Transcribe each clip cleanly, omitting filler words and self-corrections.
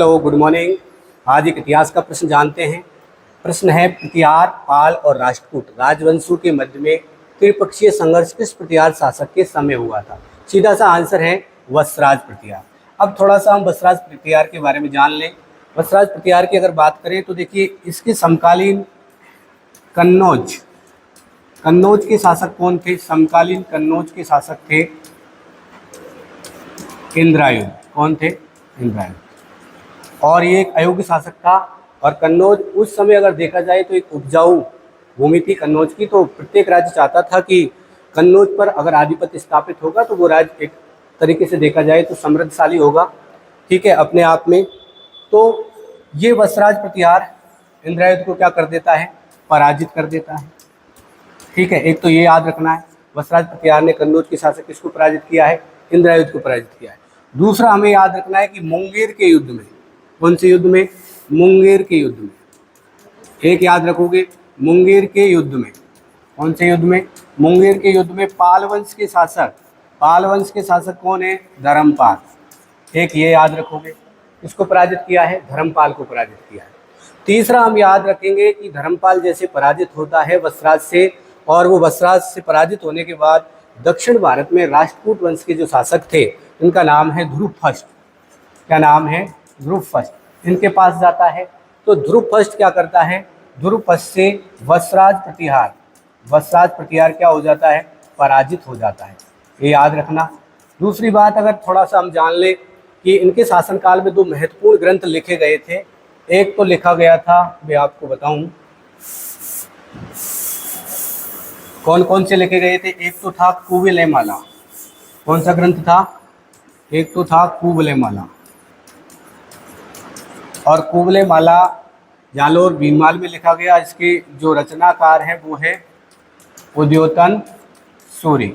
Hello, good morning. आज एक इतिहास का प्रश्न जानते हैं। प्रश्न है, प्रतिहार, पाल और राष्ट्रकूट राजवंशों के मध्य में त्रिपक्षीय संघर्ष किस प्रतिहार शासक के समय हुआ था? सीधा सा आंसर है वत्सराज प्रतिहार। अब थोड़ा सा हम वत्सराज प्रतिहार के बारे में जान लें। वत्सराज प्रतिहार की अगर बात करें तो देखिए, इसके समकालीन कन्नौज कन्नौज के शासक कौन थे? समकालीन कन्नौज के शासक थे इंद्रायुध। कौन थे? इंद्रायुध। और ये एक अयोग्य शासक था। और कन्नौज उस समय अगर देखा जाए तो एक उपजाऊ भूमि थी कन्नौज की। तो प्रत्येक राज्य चाहता था कि कन्नौज पर अगर आधिपत्य स्थापित होगा तो वो राज्य एक तरीके से देखा जाए तो समृद्धशाली होगा, ठीक है, अपने आप में। तो ये वत्सराज प्रतिहार इंद्रायुध को क्या कर देता है? पराजित कर देता है, ठीक है। एक तो ये याद रखना है, वत्सराज प्रतिहार ने कन्नौज के शासक किसको पराजित किया है? इंद्रायुध को पराजित किया है। दूसरा हमें याद रखना है कि मुंगेर के युद्ध में, कौन से युद्ध में? मुंगेर के युद्ध में। एक याद रखोगे, मुंगेर के युद्ध में। कौन से युद्ध में? मुंगेर के युद्ध में पाल वंश के शासक कौन है? धर्मपाल। एक ये याद रखोगे, इसको पराजित किया है, धर्मपाल को पराजित किया है। तीसरा हम याद रखेंगे कि धर्मपाल जैसे पराजित होता है वत्सराज से, और वो वत्सराज से पराजित होने के बाद दक्षिण भारत में राष्ट्रकूट वंश के जो शासक थे, इनका नाम है ध्रुवफष्ट। क्या नाम है? ध्रुवफष्ट। इनके पास जाता है। तो ध्रुवफष्ट क्या करता है? ध्रुवफष्ट से वत्सराज प्रतिहार क्या हो जाता है? पराजित हो जाता है। ये याद रखना। दूसरी बात, अगर थोड़ा सा हम जान लें कि इनके शासनकाल में दो महत्वपूर्ण ग्रंथ लिखे गए थे। एक तो लिखा गया था, मैं आपको बताऊं कौन कौन से लिखे गए थे। एक तो था कुवलयमाला। कौन सा ग्रंथ था? एक तो था कुवलयमाला। और कुवलयमाला जालोर भीनमाल में लिखा गया। इसके जो रचनाकार है वो है उद्योतन सूरि।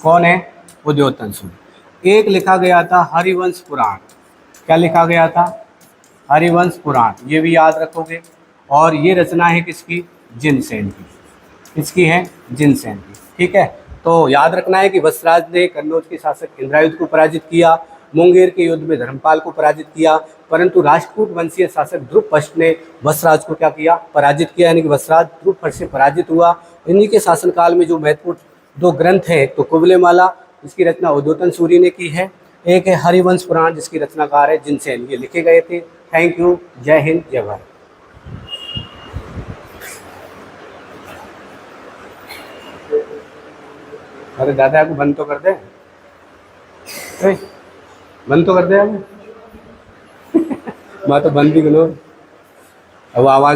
कौन है? उद्योतन सूरि। एक लिखा गया था हरिवंश पुराण। क्या लिखा गया था? हरिवंश पुराण। ये भी याद रखोगे। और ये रचना है किसकी? जिनसेन की। किसकी है? जिनसेन की, ठीक है। तो याद रखना है कि वत्सराज ने कन्नौज के शासक इंद्रायुध को पराजित किया, मुंगेर के युद्ध में धर्मपाल को पराजित किया, परंतु राष्ट्रकूट वंशीय शासक ध्रुवफष्ट ने वत्सराज को क्या किया? पराजित किया, यानी कि वत्सराज ध्रुवफष्ट से पराजित हुआ। इन्हीं के शासनकाल में जो महत्वपूर्ण दो ग्रंथ हैं, तो कुवलयमाला, जिसकी रचना उद्योतन सूरि ने की है, एक है हरिवंश पुराण, जिसकी रचनाकार है जिनसेन। ये लिखे गए थे। Thank you. जय हिंद, जय भारत। अरे दादा, आपको बंद तो कर दे, बंद तो कर दे। मैं तो बंद ही करो, अब आवाज